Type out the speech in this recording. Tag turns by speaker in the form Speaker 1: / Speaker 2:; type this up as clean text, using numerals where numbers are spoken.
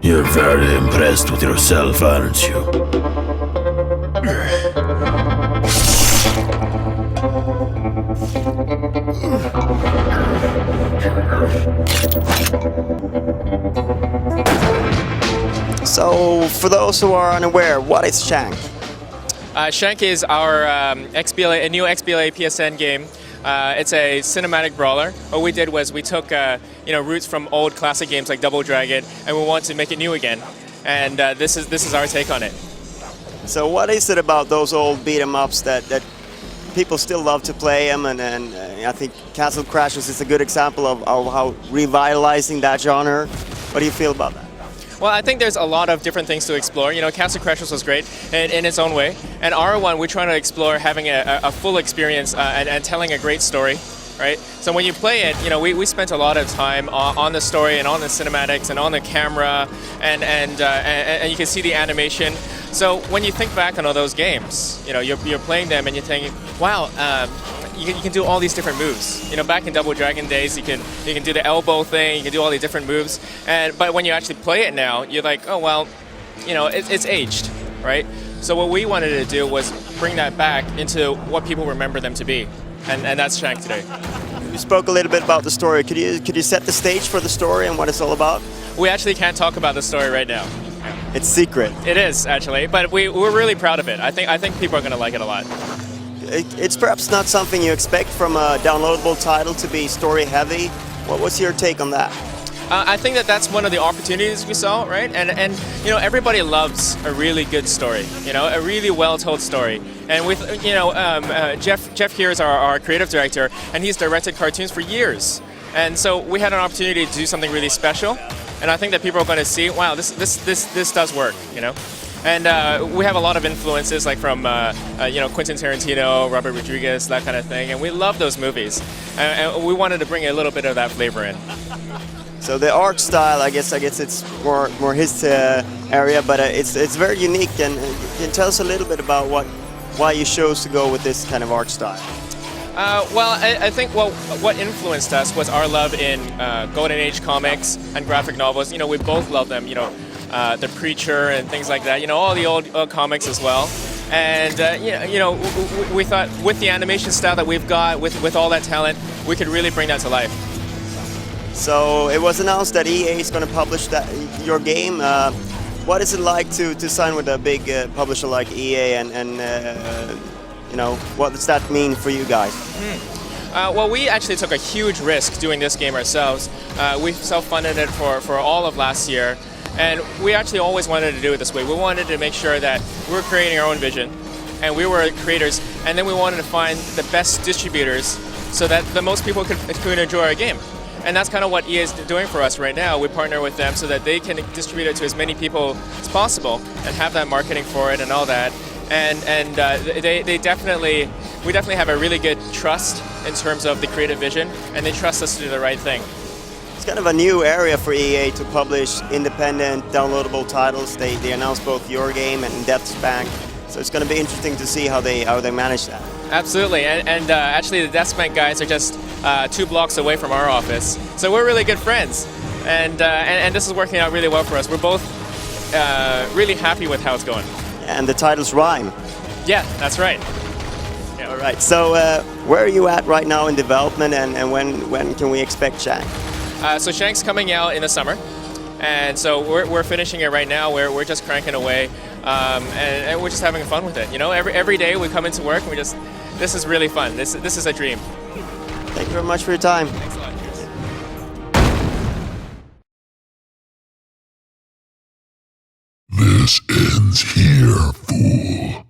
Speaker 1: You're very impressed with yourself, aren't you?
Speaker 2: So, for those who are unaware, what is Shank?
Speaker 3: Shank is our a new XBLA PSN game. It's a cinematic brawler. What we did was we took roots from old classic games like Double Dragon, and we want to make it new again. And this is our take on it.
Speaker 2: So, what is it about those old beat 'em ups that people still love to play them? And I think Castle Crashers is a good example of how revitalizing that genre. What do you feel about that?
Speaker 3: Well, I think there's a lot of different things to explore. Castle Crashers was great in its own way. And R1, we're trying to explore having a full experience and telling a great story, right? So when you play it, we spent a lot of time on the story and on the cinematics and on the camera, and you can see the animation. So when you think back on all those games, you're playing them and you're thinking, wow, you can do all these different moves. Back in Double Dragon days, you can do the elbow thing, you can do all these different moves. But when you actually play it now, you're like, oh well, it's aged, right? So what we wanted to do was bring that back into what people remember them to be, and that's Shank today.
Speaker 2: You spoke a little bit about the story. Could you set the stage for the story and what it's all about?
Speaker 3: We actually can't talk about the story right now.
Speaker 2: It's secret.
Speaker 3: It is actually, but we're really proud of it. I think people are going to like it a lot.
Speaker 2: It's perhaps not something you expect from a downloadable title to be story heavy. What's your take on that?
Speaker 3: I think that's one of the opportunities we saw, right? And everybody loves a really good story, a really well told story. And with Jeff here is our creative director, and he's directed cartoons for years. And so we had an opportunity to do something really special, and I think that people are going to see, wow, this does work, And we have a lot of influences, like from Quentin Tarantino, Robert Rodriguez, that kind of thing, and we love those movies. And we wanted to bring a little bit of that flavor in.
Speaker 2: So the art style, I guess it's more his area, but it's very unique. And can you tell us a little bit about why you chose to go with this kind of art style?
Speaker 3: Well, I think what influenced us was our love in Golden Age comics and graphic novels. We both love them. The Preacher and things like that. All the old comics as well. And we thought with the animation style that we've got, with all that talent, we could really bring that to life.
Speaker 2: So it was announced that EA is going to publish your game. What is it like to sign with a big publisher like EA, and what does that mean for you guys?
Speaker 3: Well, we actually took a huge risk doing this game ourselves. We self-funded it for all of last year, and we actually always wanted to do it this way. We wanted to make sure that we were creating our own vision, and we were creators, and then we wanted to find the best distributors so that the most people could enjoy our game. And that's kind of what EA is doing for us right now. We partner with them so that they can distribute it to as many people as possible and have that marketing for it and all that. And we definitely have a really good trust in terms of the creative vision, and they trust us to do the right thing.
Speaker 2: It's kind of a new area for EA to publish independent downloadable titles. They announced both your game and Deathspank, so it's going to be interesting to see how they manage that.
Speaker 3: Absolutely, and actually the Deathspank guys are just 2 blocks away from our office, so we're really good friends, and this is working out really well for us. We're both really happy with how it's going.
Speaker 2: And the titles rhyme.
Speaker 3: Yeah, that's right. Yeah.
Speaker 2: All right. So where are you at right now in development, and when can we expect Shank?
Speaker 3: So Shank's coming out in the summer, and so we're finishing it right now. We're just cranking away, and we're just having fun with it. Every day we come into work and this is really fun. This is a dream.
Speaker 2: Thank you very much for your time.
Speaker 3: Thanks a lot.
Speaker 1: This ends here, fool.